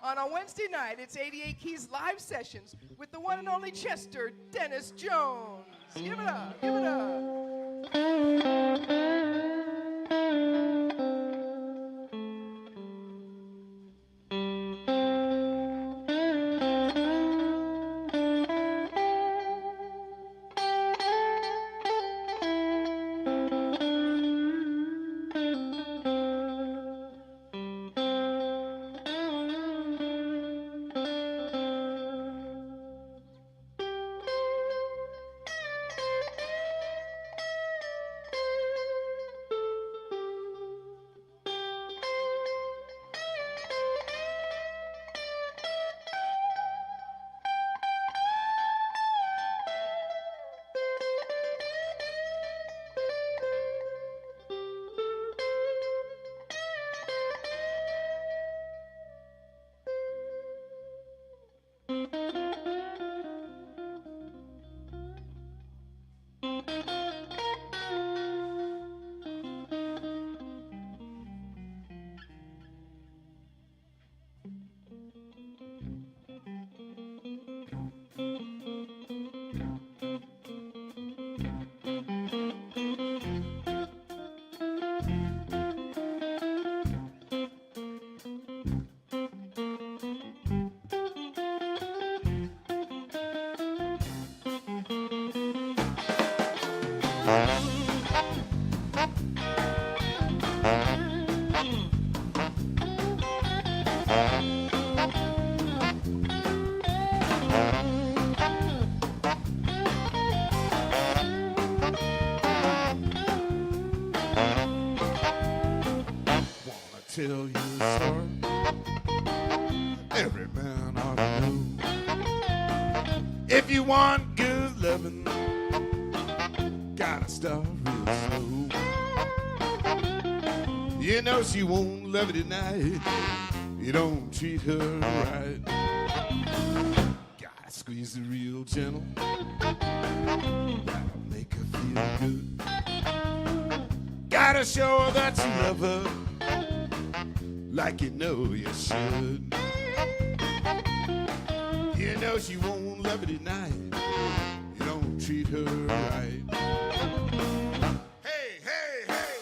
On a Wednesday night, it's 88 Keys live sessions with the one and only Chester Dennis Jones. Give it up, give it up. Tell you a story every man ought to know. If you want good loving, gotta start real slow. You know she won't love you tonight. You don't treat her right. Gotta squeeze her real gentle. Gotta make her feel good. Gotta show her that you love her like you know you should. You know she won't love you tonight. You don't treat her right. Hey, hey, hey.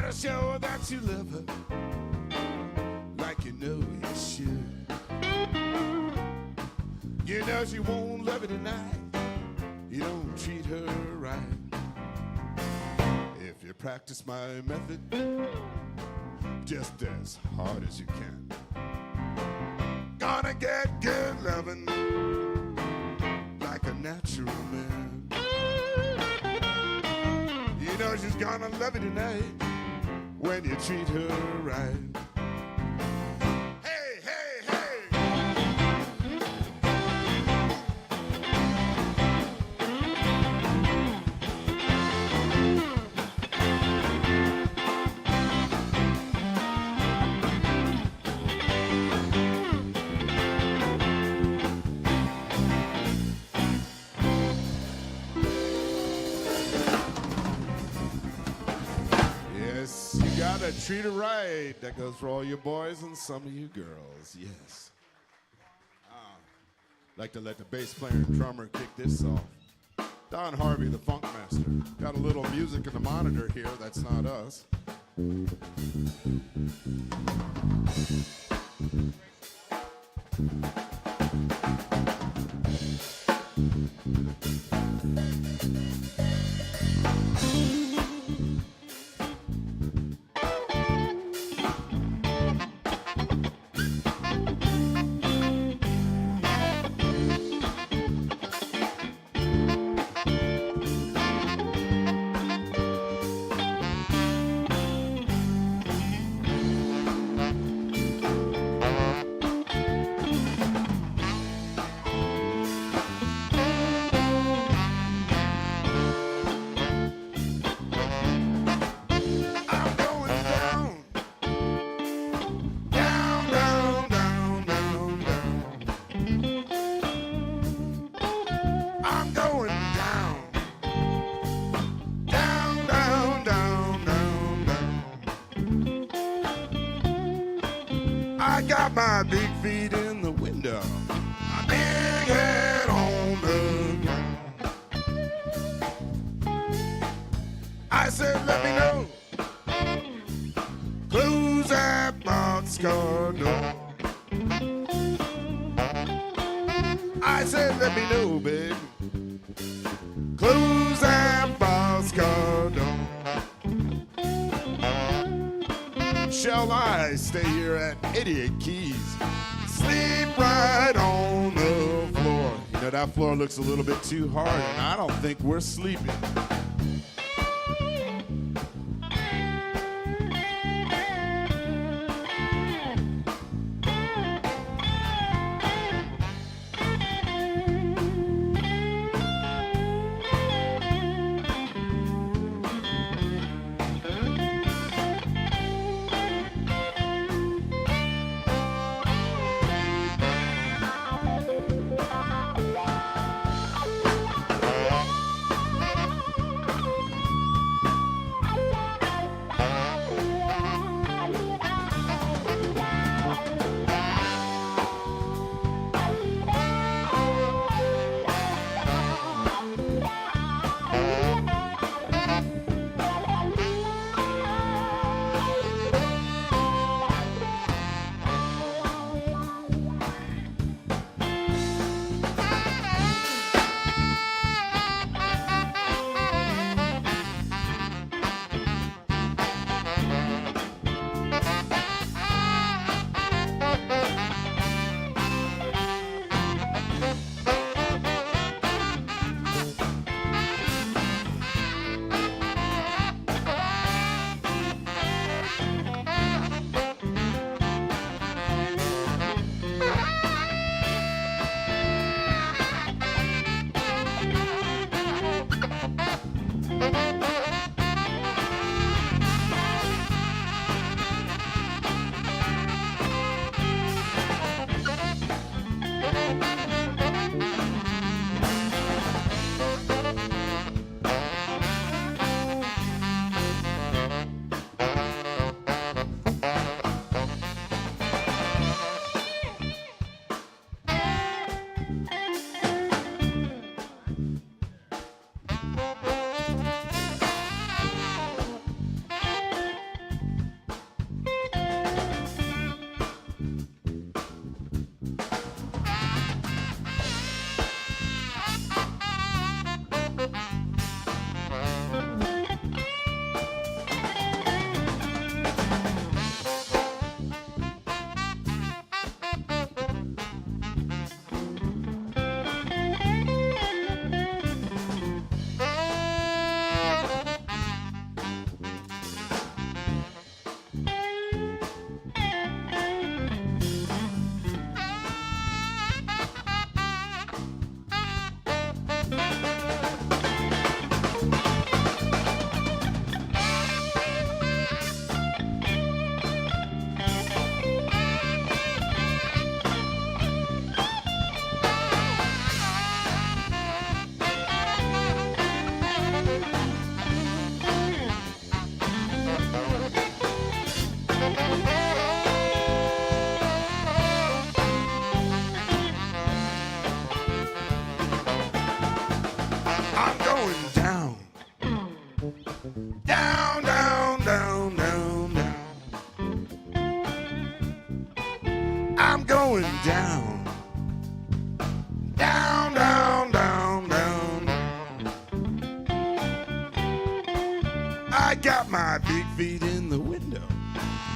Gotta show her that you love her like you know you should. You know she won't love you tonight. You don't treat her right. If you practice my method just as hard as you can, gonna get good loving like a natural man. You know she's gonna love you tonight when you treat her right. Hey, hey, hey! Yes, you gotta treat her right. That goes for all you boys and some of you girls, yes. Like to let the bass player and drummer kick this off. Don Harvey, the funk master. Got a little music in the monitor here, that's not us. I got my big feet in the window, my big head on the ground. I said, let me know. Close that boxcar door. I said, let me know, babe. Close that boxcar door. Shall I stay here at 88 Keys? Sleep right on the floor. You know, that floor looks a little bit too hard, and I don't think we're sleeping. going down, down, down, down, down. I got my big feet in the window,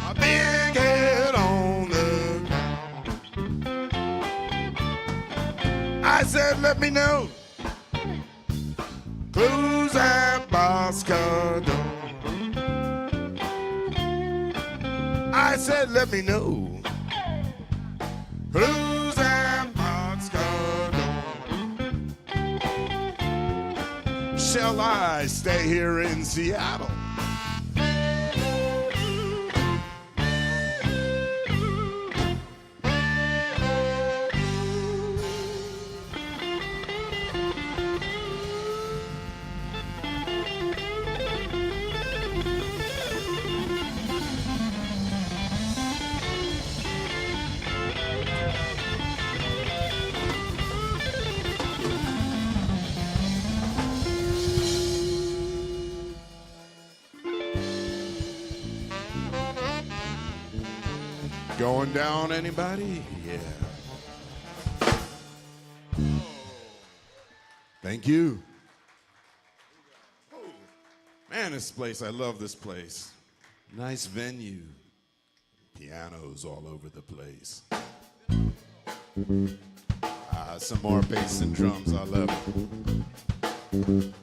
my big head on the ground. I said, let me know, close that boxcar door. I said, let me know, close that boxcar door. Shall I stay here in Seattle? Going down, anybody? Yeah. Thank you. Man, this place, I love this place. Nice venue. Pianos all over the place. Some more bass and drums, I love it.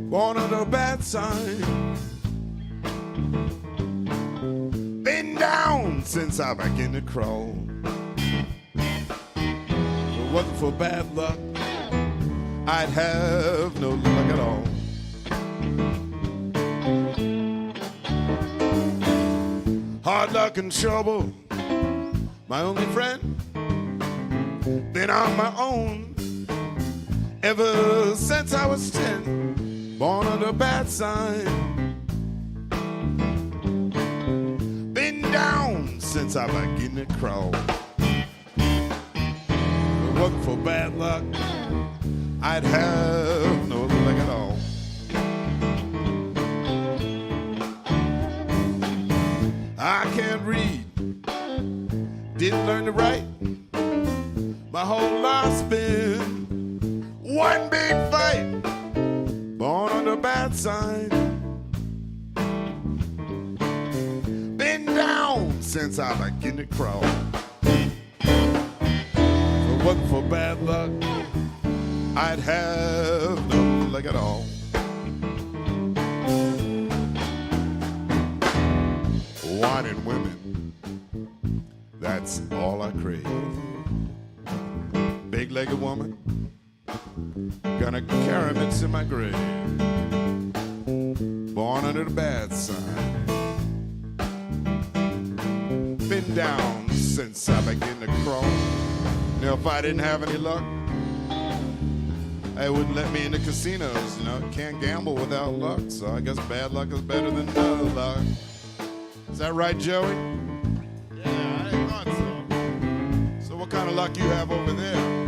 Born on a bad sign. Been down since I began to crawl. If it wasn't for bad luck, I'd have no luck at all. Hard luck and trouble, my only friend. Been on my own ever since I was 10. Born under a bad sign. Been down since I began to crawl. If it wasn't for bad luck, I'd have no luck at all. I can't read, didn't learn to write. My whole life's been one big fight. Born on a bad sign. Been down since I began to crawl. If it wasn't for bad luck, I'd have no luck at all. Wine and women, that's all I crave. Big-legged woman, gonna carry me to my grave. Born under the bad sign. Been down since I began to crawl. Now if I didn't have any luck, they wouldn't let me in the casinos. You know, can't gamble without luck. So I guess bad luck is better than no luck. Is that right, Joey? Yeah, I thought so. So what kind of luck you have over there?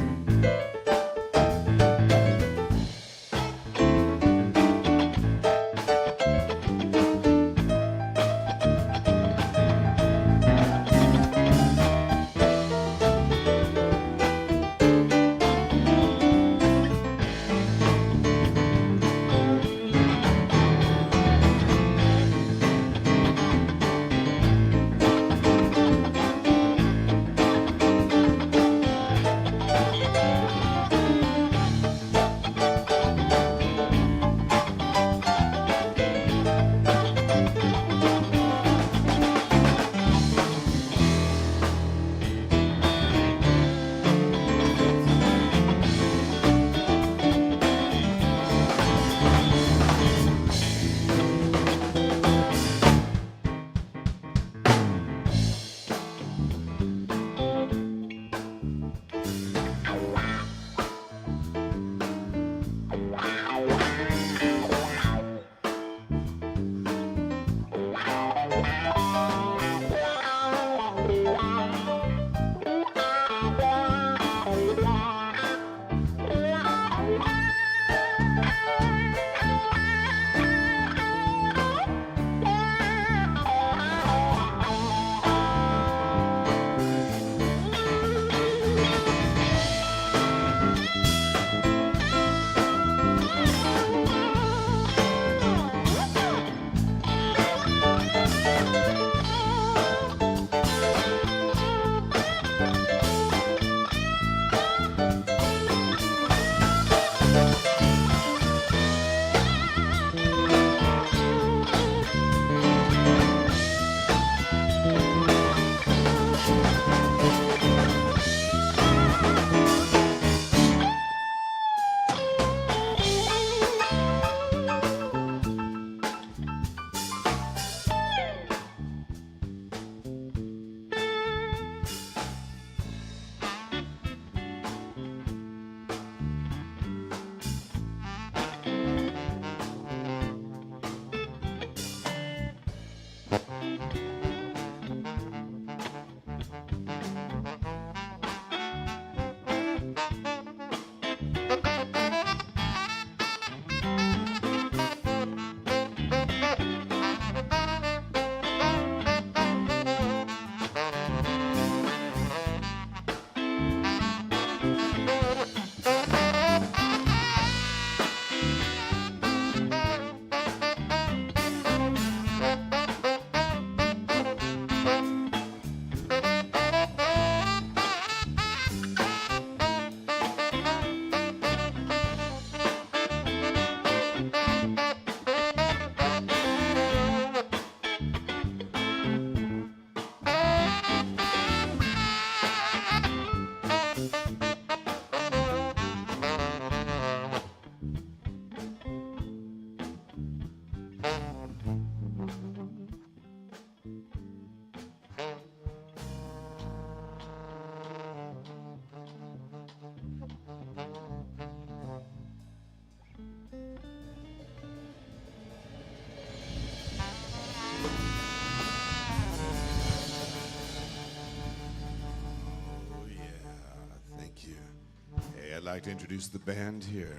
like to introduce the band here.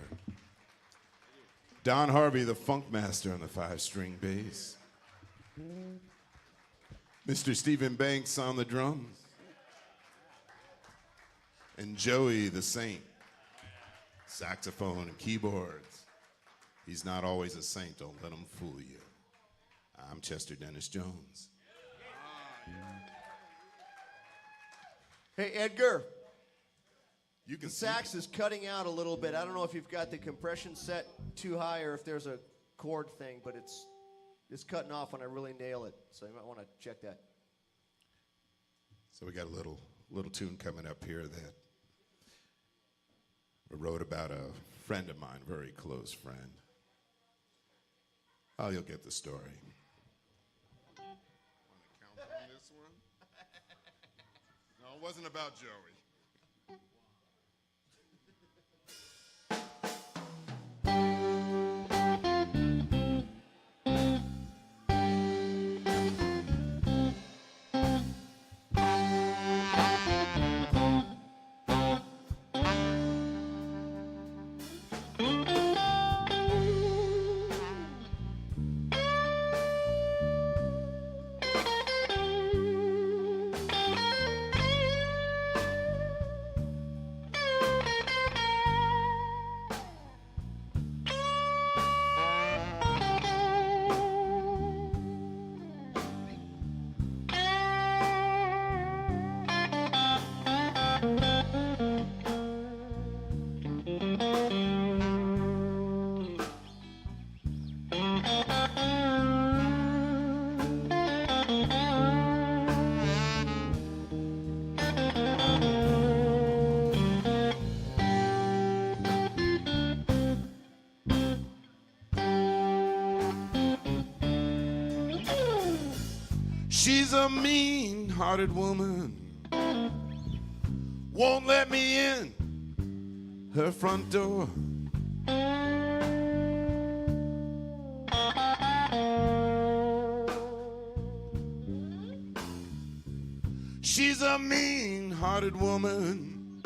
Don Harvey, the funk master on the 5-string bass. Mr. Stephen Banks on the drums. And Joey the Saint, saxophone and keyboards. He's not always a saint, don't let him fool you. I'm Chester Dennis Jones. Hey, Edgar. You can The sax is cutting out a little bit. I don't know if you've got the compression set too high or if there's a chord thing, but it's cutting off when I really nail it. So you might want to check that. So we got a little tune coming up here that I wrote about a friend of mine, very close friend. Oh, you'll get the story. Want to count on this one? No, it wasn't about Joey. She's a mean-hearted woman, won't let me in her front door. She's a mean-hearted woman,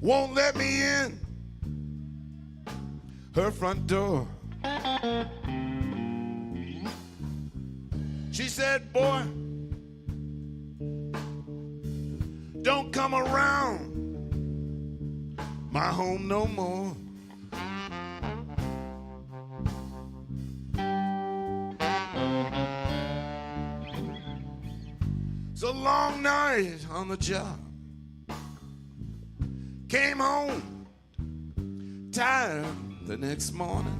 won't let me in her front door. She said, boy, don't come around my home no more. It's a long night on the job. Came home tired the next morning.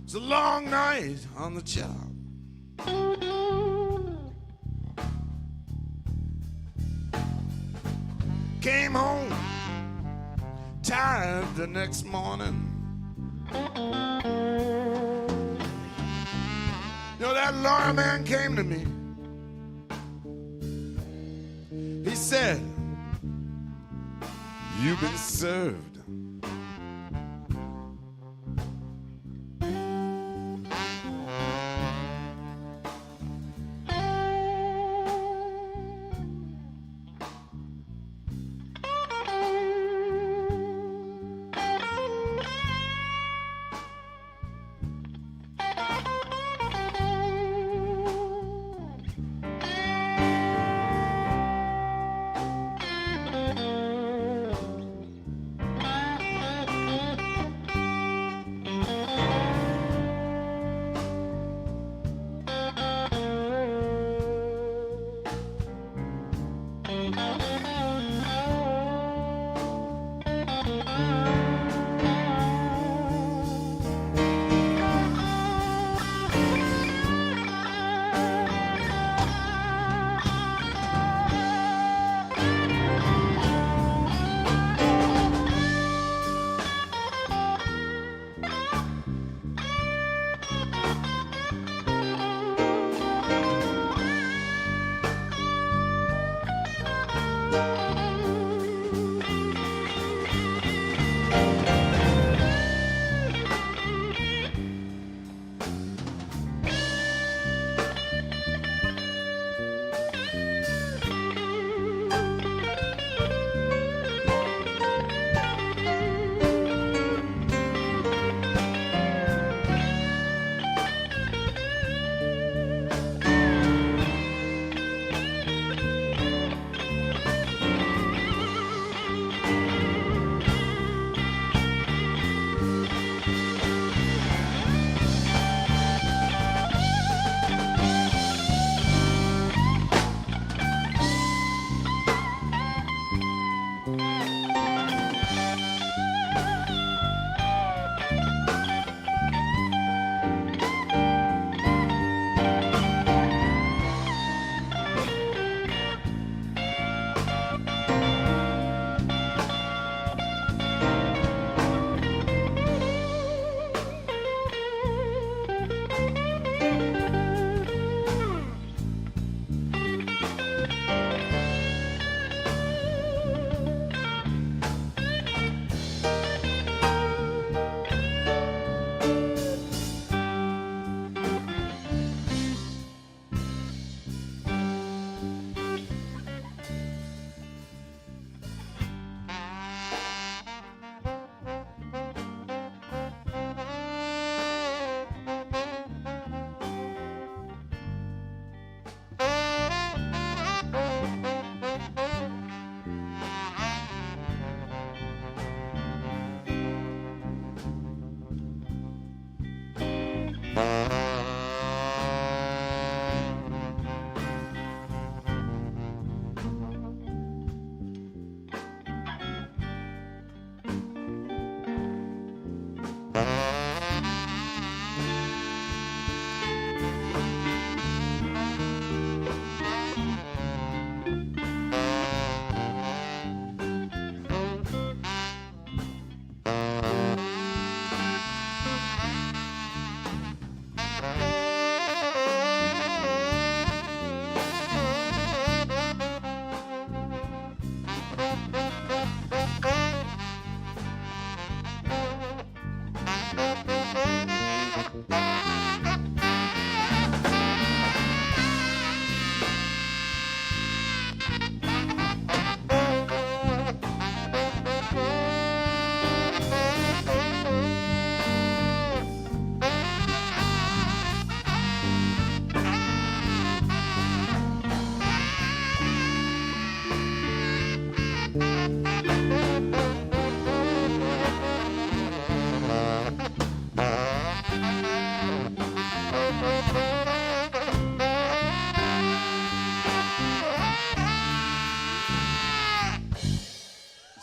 It's a long night on the job. Came home tired the next morning. You know, that lawyer man came to me. He said, you've been served.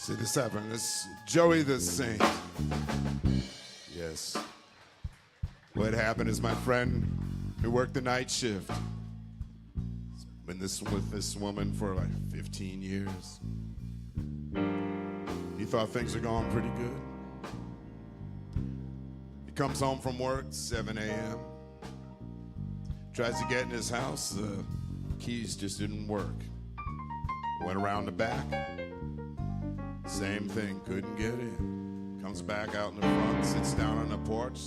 See this happen. It's Joey the Saint. Yes. What happened is my friend who worked the night shift. Been with this woman for like 15 years. He thought things were going pretty good. He comes home from work, 7 a.m. Tries to get in his house, the keys just didn't work. Went around the back, same thing, couldn't get in. Comes back out in the front, sits down on the porch,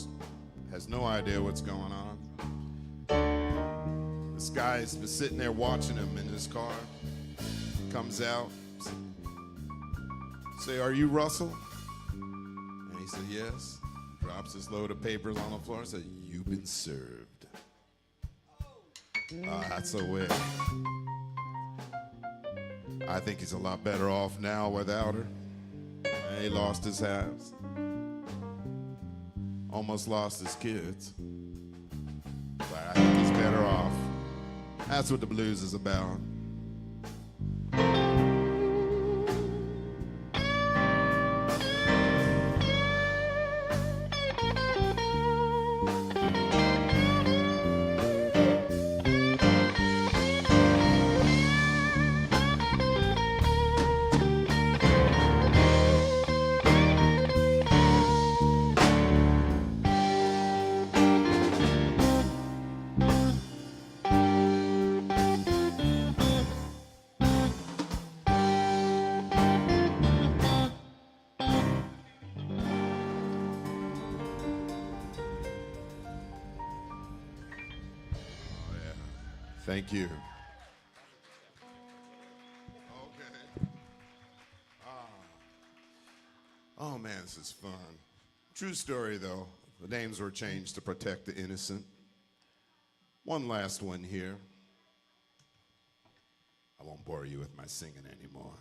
has no idea what's going on. This guy's been sitting there watching him in his car. Comes out, say, "Are you Russell?" And he said, "Yes." Drops his load of papers on the floor and said, "You've been served." That's a win. I think he's a lot better off now without her. He lost his house. Almost lost his kids. But I think he's better off. That's what the blues is about. Thank you. Okay. Oh man, this is fun. True story though. The names were changed to protect the innocent. One last one here. I won't bore you with my singing anymore.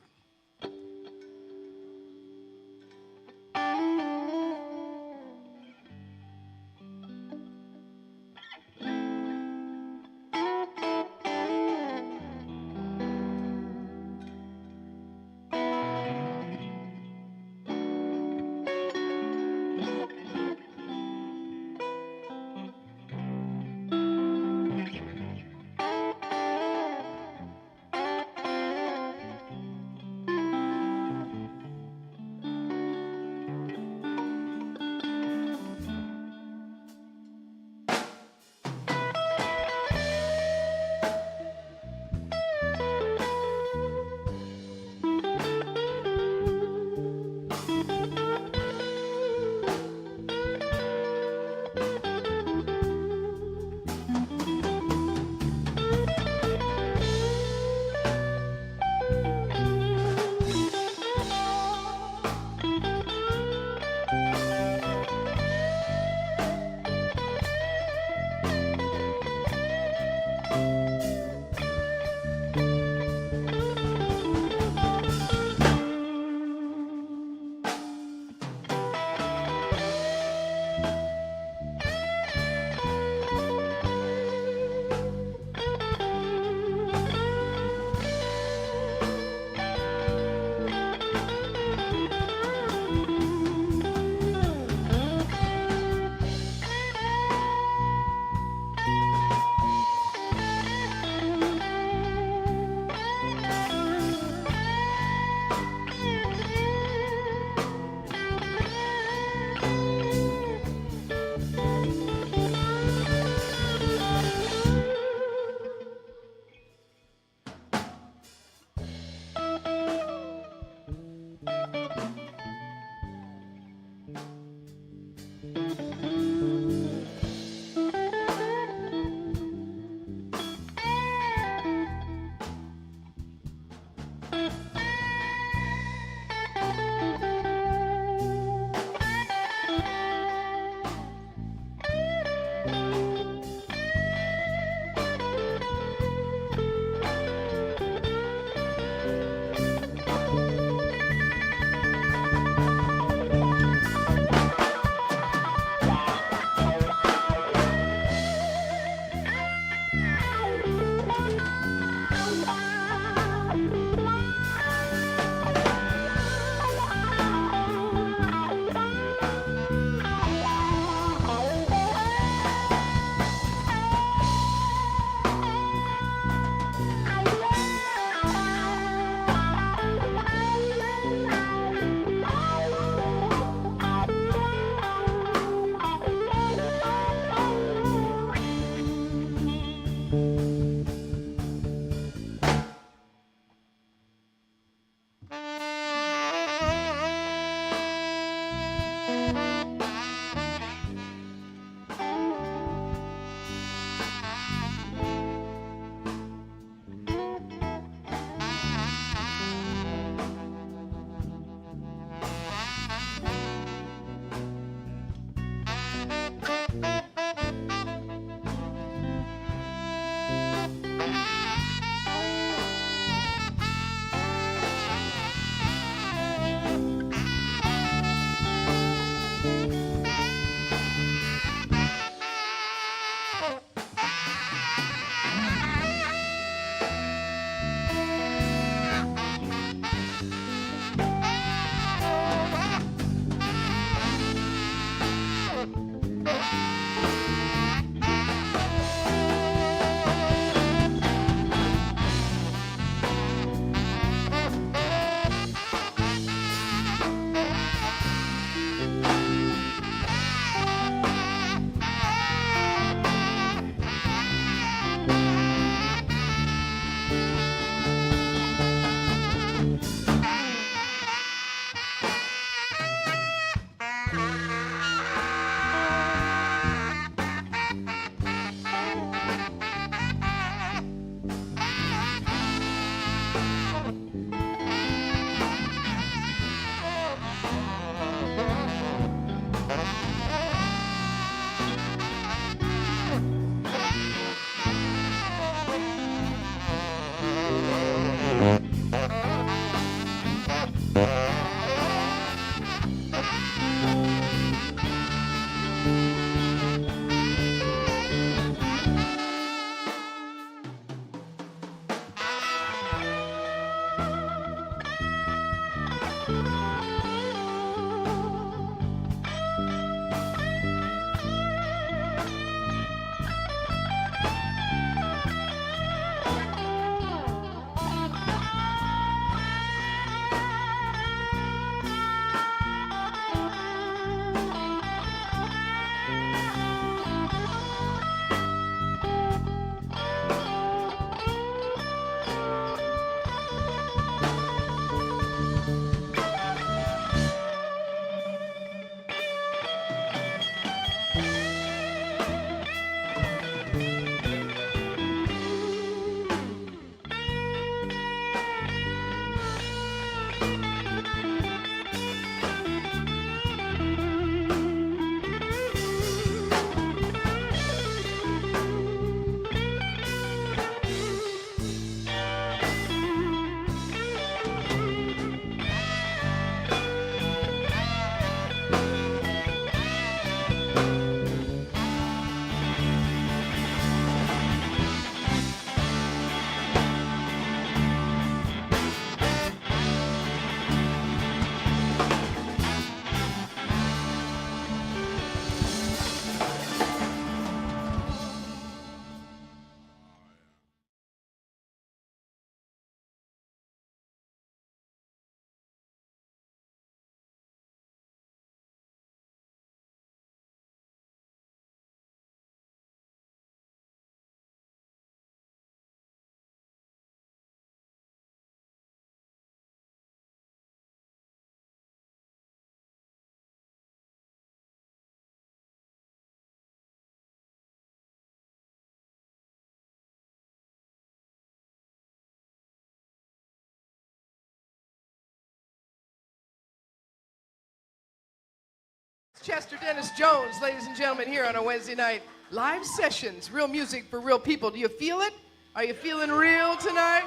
Chester Dennis Jones, ladies and gentlemen, here on a Wednesday night. Live sessions, real music for real people. Do you feel it? Are you feeling real tonight?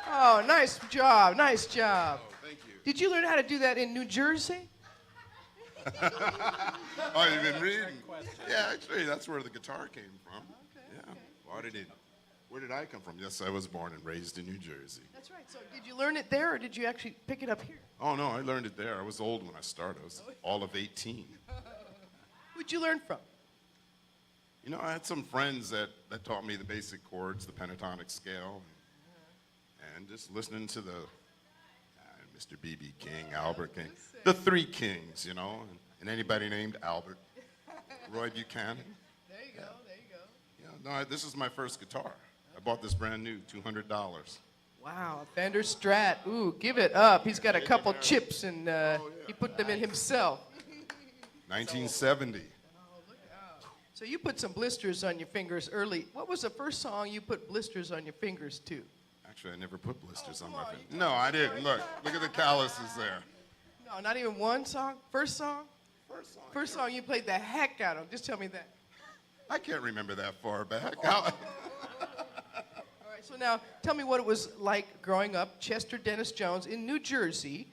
Oh, nice job, nice job. Oh, thank you. Did you learn how to do that in New Jersey? Oh, you've been reading? Yeah, actually, that's where the guitar came from. Okay, Yeah. okay. Where did I come from? Yes, I was born and raised in New Jersey. That's right. So did you learn it there, or did you actually pick it up here? Oh, no, I learned it there. I was old when I started. I was all of 18. Who'd you learn from? You know, I had some friends that taught me the basic chords, the pentatonic scale, and just listening to the Mr. B.B. King, Albert King, the three kings, you know, and anybody named Albert, Roy Buchanan. There you go, there you go. Yeah, no, this is my first guitar. I bought this brand new, $200. Wow, a Fender Strat. Ooh, give it up. He's got a couple chips, and he put them in himself. 1970. So you put some blisters on your fingers early. What was the first song you put blisters on your fingers to? Actually, I never put blisters on my fingers. No, I didn't. Look at the calluses there. No, not even one song? First song? First song you played the heck out of. Just tell me that. I can't remember that far back. All right, so now tell me what it was like growing up, Chester Dennis Jones in New Jersey.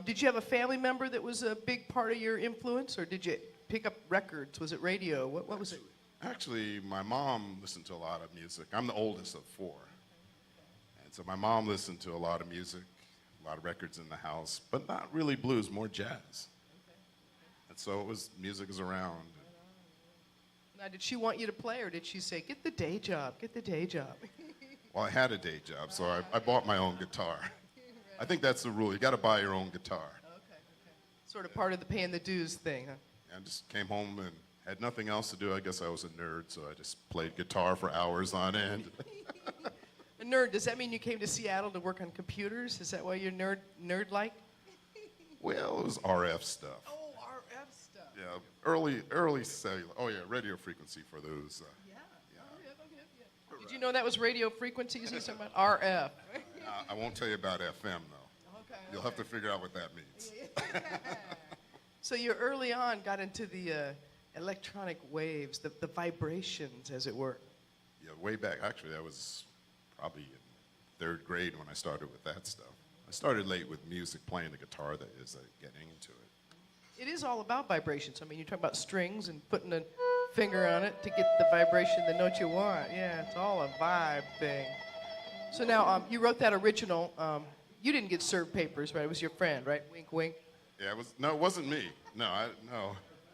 Did you have a family member that was a big part of your influence, or did you pick up records? Was it radio? What was it? Actually, my mom listened to a lot of music. I'm the oldest of four. And so my mom listened to a lot of music, a lot of records in the house, but not really blues, more jazz. And so music is around. Now, did she want you to play, or did she say, get the day job, get the day job? Well, I had a day job, so I bought my own guitar. I think that's the rule. You got to buy your own guitar. Okay. Sort of part of the paying the dues thing, huh? I just came home and had nothing else to do. I guess I was a nerd, so I just played guitar for hours on end. A nerd, does that mean you came to Seattle to work on computers? Is that why you're nerd-like? Well, it was RF stuff. Oh, RF stuff. Yeah, early cellular. Oh, yeah, radio frequency for those. Yeah. Did you know that was radio frequencies? He's talking about RF. I won't tell you about FM, though. Okay. You'll have to figure out what that means. So you early on got into the electronic waves, the vibrations, as it were. Yeah, way back. Actually, I was probably in 3rd grade when I started with that stuff. I started late with music, playing the guitar, that is, getting into it. It is all about vibrations. I mean, you talk about strings and putting a finger on it to get the vibration, the note you want. Yeah, it's all a vibe thing. So now, you wrote that original. You didn't get served papers, right? It was your friend, right? Wink, wink. Yeah, it wasn't me. No,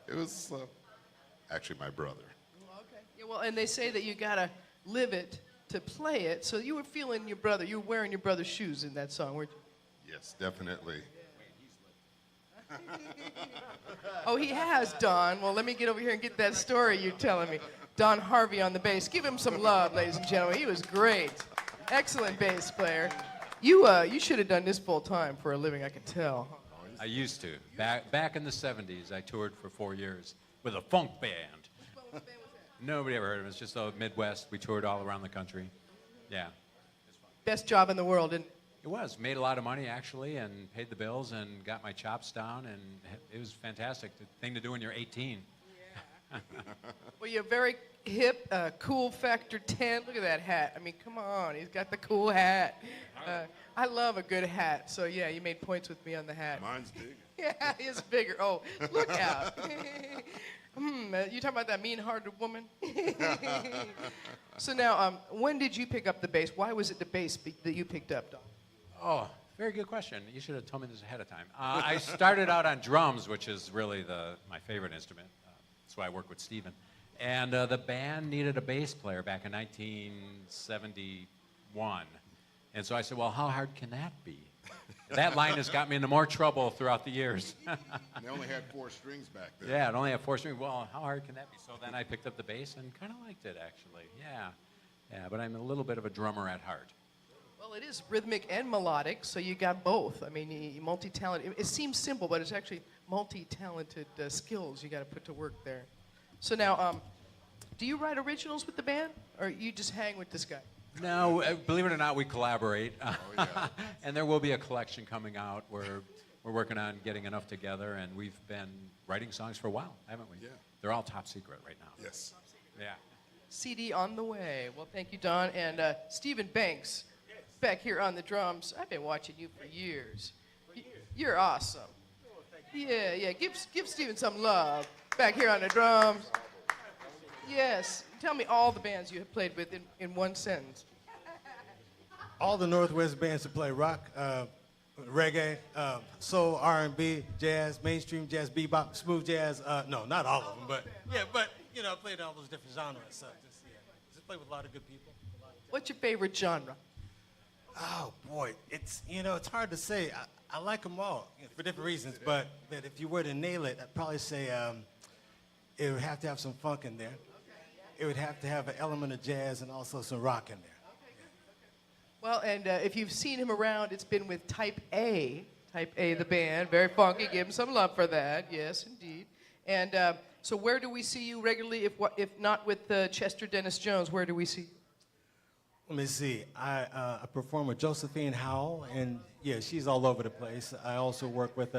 it was actually my brother. Okay. Yeah, well, and they say that you gotta live it to play it. So you were feeling your brother. You were wearing your brother's shoes in that song, weren't you? Yes, definitely. Oh, he has, Don. Well, let me get over here and get that story you're telling me. Don Harvey on the bass. Give him some love, ladies and gentlemen. He was great. Excellent bass player. You should have done this full time for a living, I can tell. I used to. Back in the 70s, I toured for 4 years with a funk band. What band was that? Nobody ever heard of it. It's just the Midwest. We toured all around the country. Yeah. Best job in the world, and It was. Made a lot of money, actually, and paid the bills and got my chops down, and it was fantastic. The thing to do when you're 18. Yeah. Well, you're very hip, cool factor 10. Look at that hat. I mean, come on. He's got the cool hat. I love a good hat. So, yeah, you made points with me on the hat. Mine's big. Yeah, it's bigger. Oh, look out. You talking about that mean-hearted woman? So now, when did you pick up the bass? Why was it the bass that you picked up, Don? Oh, very good question. You should have told me this ahead of time. I started out on drums, which is really my favorite instrument. That's why I work with Steven. And the band needed a bass player back in 1971. And so I said, well, how hard can that be? That line has got me into more trouble throughout the years. And they only had 4 strings back then. Yeah, it only had 4 strings. Well, how hard can that be? So then I picked up the bass and kind of liked it, actually. Yeah, but I'm a little bit of a drummer at heart. Well, it is rhythmic and melodic, so you got both. I mean, you multi-talented. It seems simple, but it's actually multi-talented skills you got to put to work there. So now, do you write originals with the band, or you just hang with this guy? No, believe it or not, we collaborate. Oh, yeah. And there will be a collection coming out where we're working on getting enough together, and we've been writing songs for a while, haven't we? Yeah. They're all top secret right now. Yes. Yeah. CD on the way. Well, thank you, Don. And Stephen Banks, back here on the drums. I've been watching you for years. You're awesome. Yeah. Give Stephen some love back here on the drums. Yes. Tell me all the bands you have played with in one sentence. All the Northwest bands that play rock, reggae, soul, R&B, jazz, mainstream jazz, bebop, smooth jazz. No, not all of them, but I played all those different genres. So just play with a lot of good people. What's your favorite genre? Oh boy, it's hard to say. I like them all for different reasons, but if you were to nail it, I'd probably say it would have to have some funk in there. It would have to have an element of jazz and also some rock in there. Well, and if you've seen him around, it's been with Type A, the band. Very funky. Give him some love for that. Yes, indeed. And so where do we see you regularly? If not with Chester Dennis Jones, where do we see you? Let me see. I perform with Josephine Howell, and yeah, she's all over the place. I also work with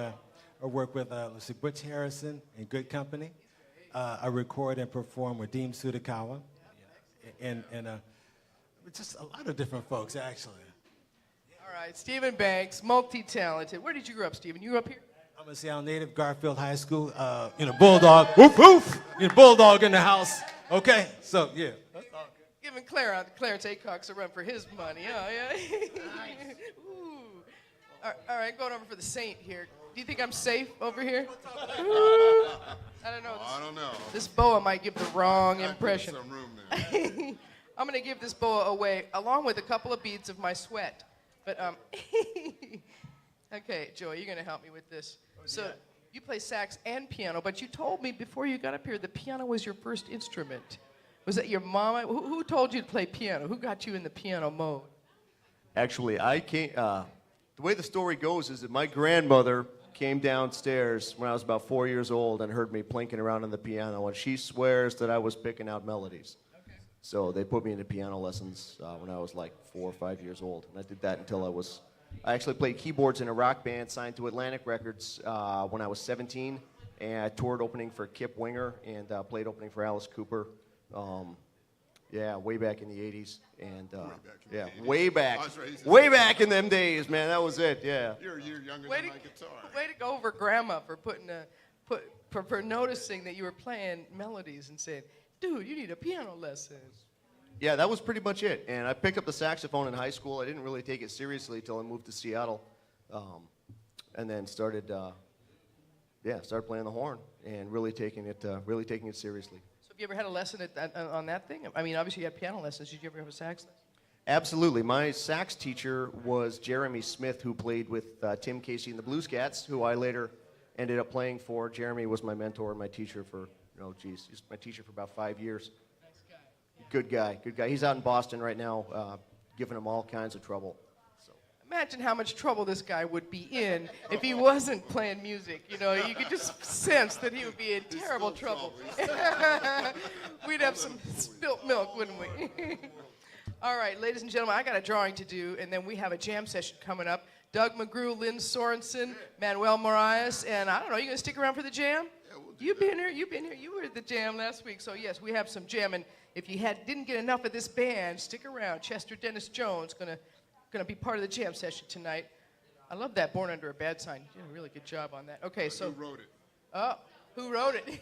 Butch Harrison in Good Company. I record and perform with Dean Sudakawa, and just a lot of different folks, actually. All right, Stephen Banks, multi-talented. Where did you grow up, Stephen? You grew up here? I'm a Seattle native, Garfield High School. Bulldog, woof woof. Bulldog in the house. Okay, so yeah. That's all good. Giving Clarence Acox a run for his money. Oh yeah. Ooh. All right, going over for the Saint here. Do you think I'm safe over here? I don't know. I don't know. This boa might give the wrong I could impression. put some room there. I'm going to give this boa away, along with a couple of beads of my sweat. But, okay, Joey, you're going to help me with this. So you play sax and piano, but you told me before you got up here the piano was your first instrument. Was that your mama? Who told you to play piano? Who got you in the piano mode? Actually, I came. The way the story goes is that my grandmother came downstairs when I was about 4 years old and heard me plinking around on the piano, and she swears that I was picking out melodies. Okay. So they put me into piano lessons when I was like 4 or 5 years old, and I did that until I actually played keyboards in a rock band signed to Atlantic Records when I was 17, and I toured opening for Kip Winger and played opening for Alice Cooper. Yeah, way back in the 80s, and way back in them days, man. That was it. Yeah. You're a year younger than my guitar. Way to go over Grandma for for noticing that you were playing melodies and saying, "Dude, you need a piano lesson." Yeah, that was pretty much it. And I picked up the saxophone in high school. I didn't really take it seriously until I moved to Seattle, and then started playing the horn and really taking it seriously. Have you ever had a lesson on that thing? I mean, obviously you had piano lessons. Did you ever have a sax lesson? Absolutely. My sax teacher was Jeremy Smith, who played with Tim Casey and the Blues Cats, who I later ended up playing for. Jeremy was my mentor and my teacher for, he's my teacher for about 5 years. Nice guy. Good guy. He's out in Boston right now, giving him all kinds of trouble. Imagine how much trouble this guy would be in if he wasn't playing music. You could just sense that he would be in terrible trouble. We'd have some spilt milk, wouldn't we? All right, ladies and gentlemen, I got a drawing to do, and then we have a jam session coming up. Doug McGrew, Lynn Sorensen, Manuel Moraes, and I don't know, you gonna stick around for the jam? Yeah, we'll do You've been here, you were at the jam last week, so yes, we have some jam, and if you didn't get enough of this band, stick around. Chester Dennis Jones gonna be part of the jam session tonight. I love that Born Under a Bad Sign. You did a really good job on that. Okay, so. Who wrote it? Oh, who wrote it?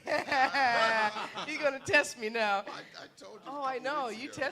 You're gonna test me now. I told you. Oh, I know, you tested